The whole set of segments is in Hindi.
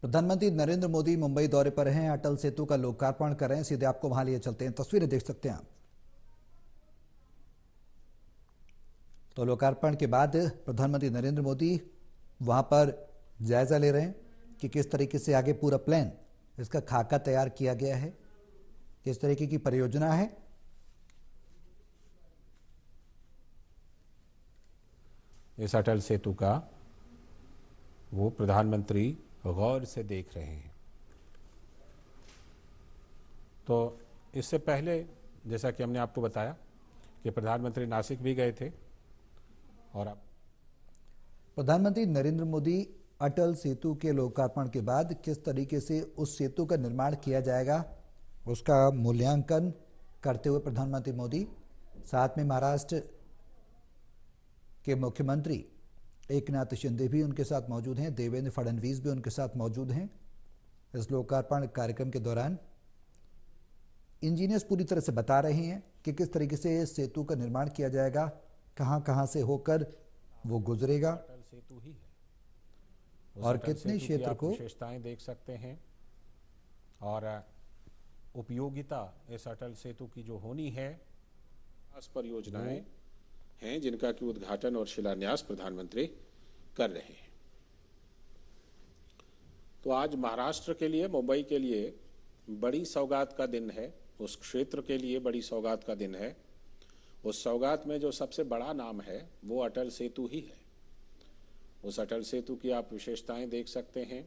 प्रधानमंत्री नरेंद्र मोदी मुंबई दौरे पर हैं। अटल सेतु का लोकार्पण कर रहे हैं। सीधे आपको वहां लिए चलते हैं, तस्वीरें देख सकते हैं आप। तो लोकार्पण के बाद प्रधानमंत्री नरेंद्र मोदी वहां पर जायजा ले रहे हैं कि किस तरीके से आगे पूरा प्लान, इसका खाका तैयार किया गया है, किस तरीके की परियोजना है। इस अटल सेतु का वो प्रधानमंत्री गौर से देख रहे हैं। तो इससे पहले जैसा कि हमने आपको बताया कि प्रधानमंत्री नासिक भी गए थे और अब प्रधानमंत्री नरेंद्र मोदी अटल सेतु के लोकार्पण के बाद किस तरीके से उस सेतु का निर्माण किया जाएगा, उसका मूल्यांकन करते हुए प्रधानमंत्री मोदी साथ में महाराष्ट्र के मुख्यमंत्री एकनाथ शिंदे भी उनके साथ मौजूद हैं, देवेंद्र फडणवीस भी उनके साथ मौजूद हैं। इस लोकार्पण कार्यक्रम के दौरान इंजीनियर्स पूरी तरह से बता रहे हैं कि किस तरीके से सेतु का निर्माण किया जाएगा, कहां कहां से होकर वो गुजरेगा अटल सेतु ही है और कितने क्षेत्र को। विशेषताएं देख सकते हैं और उपयोगिता इस अटल सेतु की जो होनी है, परियोजनाएं हैं जिनका कि उद्घाटन और शिलान्यास प्रधानमंत्री कर रहे हैं। तो आज महाराष्ट्र के लिए, मुंबई के लिए बड़ी सौगात का दिन है, उस क्षेत्र के लिए बड़ी सौगात का दिन है। उस सौगात में जो सबसे बड़ा नाम है वो अटल सेतु ही है। उस अटल सेतु की आप विशेषताएं देख सकते हैं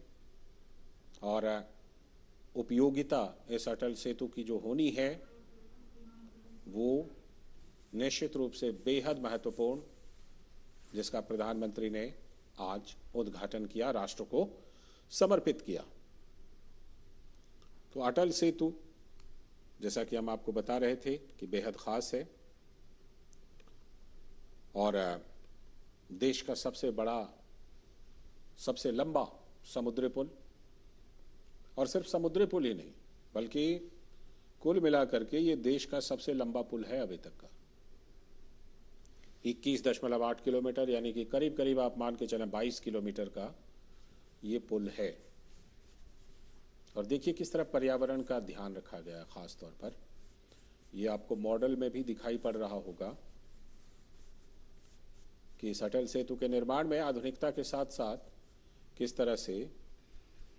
और उपयोगिता इस अटल सेतु की जो होनी है वो निश्चित रूप से बेहद महत्वपूर्ण, जिसका प्रधानमंत्री ने आज उद्घाटन किया, राष्ट्र को समर्पित किया। तो अटल सेतु जैसा कि हम आपको बता रहे थे कि बेहद खास है और देश का सबसे बड़ा, सबसे लंबा समुद्री पुल, और सिर्फ समुद्री पुल ही नहीं बल्कि कुल मिलाकर के ये देश का सबसे लंबा पुल है अभी तक का। 21.8 किलोमीटर, यानी कि करीब करीब आप मान के चलें 22 किलोमीटर का ये पुल है। और देखिए किस तरह पर्यावरण का ध्यान रखा गया है। खास तौर पर ये आपको मॉडल में भी दिखाई पड़ रहा होगा कि इस अटल सेतु के निर्माण में आधुनिकता के साथ साथ किस तरह से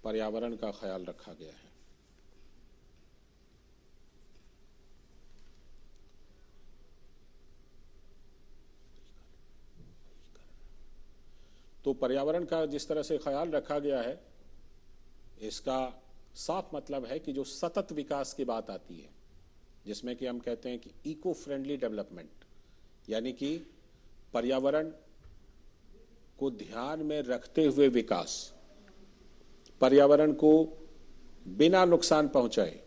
पर्यावरण का ख्याल रखा गया है। तो पर्यावरण का जिस तरह से ख्याल रखा गया है, इसका साफ मतलब है कि जो सतत विकास की बात आती है, जिसमें कि हम कहते हैं कि इको फ्रेंडली डेवलपमेंट, यानी कि पर्यावरण को ध्यान में रखते हुए विकास, पर्यावरण को बिना नुकसान पहुंचाए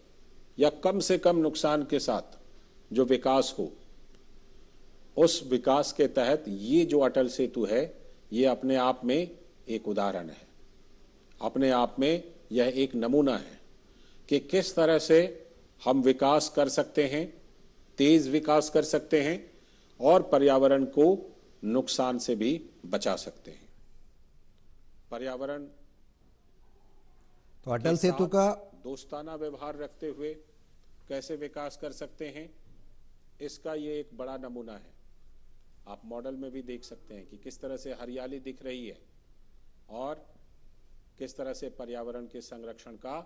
या कम से कम नुकसान के साथ जो विकास हो, उस विकास के तहत ये जो अटल सेतु है ये अपने आप में एक उदाहरण है, अपने आप में यह एक नमूना है कि किस तरह से हम विकास कर सकते हैं, तेज विकास कर सकते हैं और पर्यावरण को नुकसान से भी बचा सकते हैं। पर्यावरण तो अटल सेतु का दोस्ताना व्यवहार रखते हुए कैसे विकास कर सकते हैं, इसका ये एक बड़ा नमूना है। आप मॉडल में भी देख सकते हैं कि किस तरह से हरियाली दिख रही है और किस तरह से पर्यावरण के संरक्षण का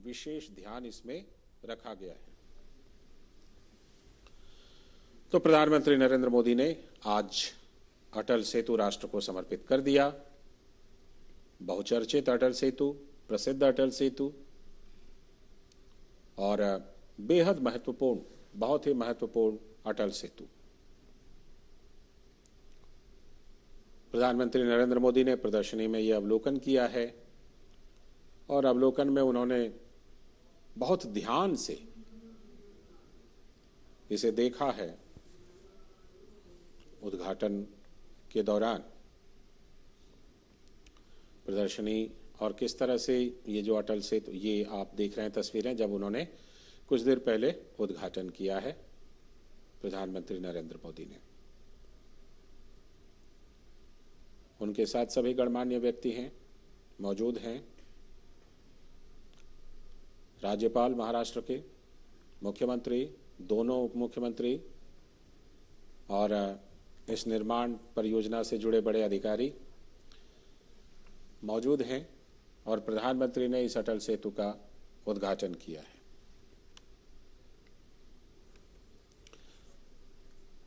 विशेष ध्यान इसमें रखा गया है। तो प्रधानमंत्री नरेंद्र मोदी ने आज अटल सेतु राष्ट्र को समर्पित कर दिया। बहुचर्चित अटल सेतु, प्रसिद्ध अटल सेतु और बेहद महत्वपूर्ण, बहुत ही महत्वपूर्ण अटल सेतु। प्रधानमंत्री नरेंद्र मोदी ने प्रदर्शनी में यह अवलोकन किया है और अवलोकन में उन्होंने बहुत ध्यान से इसे देखा है। उद्घाटन के दौरान प्रदर्शनी और किस तरह से ये जो अटल सेतु, ये आप देख रहे हैं तस्वीरें जब उन्होंने कुछ देर पहले उद्घाटन किया है प्रधानमंत्री नरेंद्र मोदी ने। उनके साथ सभी गणमान्य व्यक्ति हैं, मौजूद हैं राज्यपाल महाराष्ट्र के, मुख्यमंत्री, दोनों उप मुख्यमंत्री और इस निर्माण परियोजना से जुड़े बड़े अधिकारी मौजूद हैं और प्रधानमंत्री ने इस अटल सेतु का उद्घाटन किया है।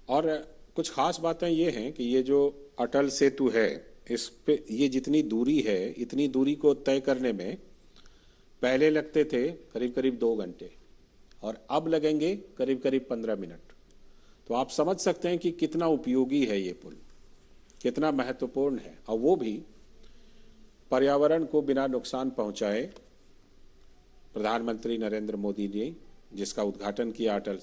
और कुछ खास बातें ये हैं कि ये जो अटल सेतु है, इस पे ये जितनी दूरी है, इतनी दूरी को तय करने में पहले लगते थे करीब करीब 2 घंटे और अब लगेंगे करीब करीब 15 मिनट। तो आप समझ सकते हैं कि कितना उपयोगी है ये पुल, कितना महत्वपूर्ण है, और वो भी पर्यावरण को बिना नुकसान पहुंचाए। प्रधानमंत्री नरेंद्र मोदी ने जिसका उद्घाटन किया अटल